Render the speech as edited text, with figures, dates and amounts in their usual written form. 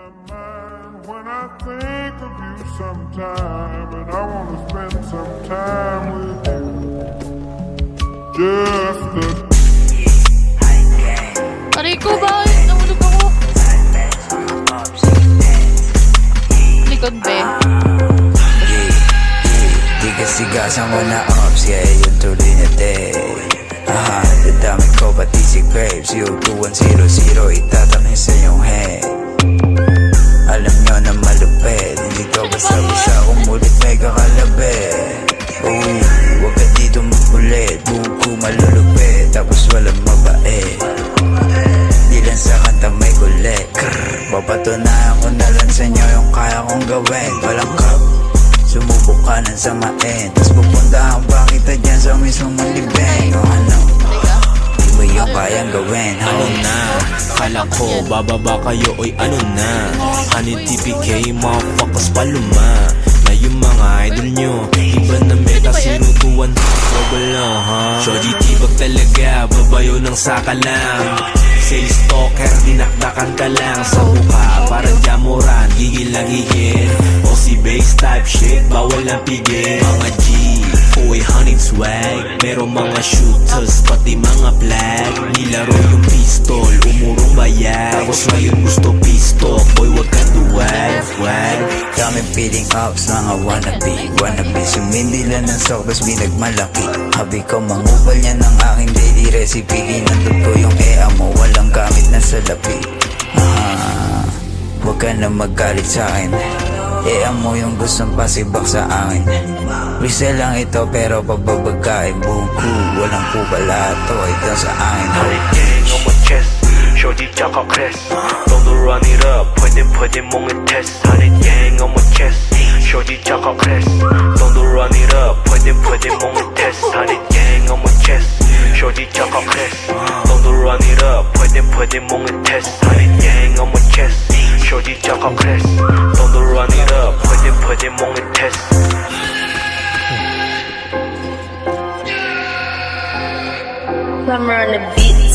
my mind when I think of you sometime, and I wanna spend some time with you. Just the Aray ko, bakit? Nahulog ako. Likod, be. Di kasi gasang mo na ops, yeah, yung tuloy na day. Dadami ko pati si Grapes, yung 2100 itatakin sa iyong head. Alam nyo na malupit, hindi ka basta-basta umulit may kakalabit. Uy, huwag ka dito makulit, buhok ko malulupit, tapos walang mabait. Di lang sa kanta may kulit, papatunayan ko na lang sa inyo yung kaya kong gawin. Walang cup, sumubok ka ng samain, tas pupuntahan pa kita dyan sa mismong malibeng. O ano, di mo yung kayang gawin. Ano na, kala ko bababa kayo, oy ano na. Ani TPK, motherfuckers paluma. Na yung mga idol nyo, iba na meta sinutuan. Trouble na ha. Shorty tibag talaga, babayo ng saka lang. Say stalker, dinakdakan ka lang sa buka. Parang jamuran, gigil na gigil. O si bass type shit, bawal na pigil. Mga G, Koy honey swag. Merong mga shooters, pati mga flag. Nilaro yung pistol, umurong bayag. Tapos ngayon gusto pistol, boy wag ka duwag, wag. Kami feeling ups, mga wannabe Sumindi lang ng sok, tas binagmalaki. Habi ko mangupal niya ng aking daily recipe. Ginandot ko yung ea mo, walang gamit na salapi. Huwag ka na magalit sa'kin. Ea mo yung gustong pasibak sa akin. Resell lang ito pero pagbabagkain. Buhok ko, walang kupalato, ito sa akin. Gang on my chest, shorty tsaka crest. Don't run it up, pwede mong i-test. 100 gang on my chest, shorty tsaka crest. Don't run it up, pwede mong i-test. 100 gang on my chest, shorty tsaka crest. Don't run it up, pwede mong i-test. 100 gang on my chest, shorty tsaka crest. Don't run it up, pwede mong i-test. Summer on the beat.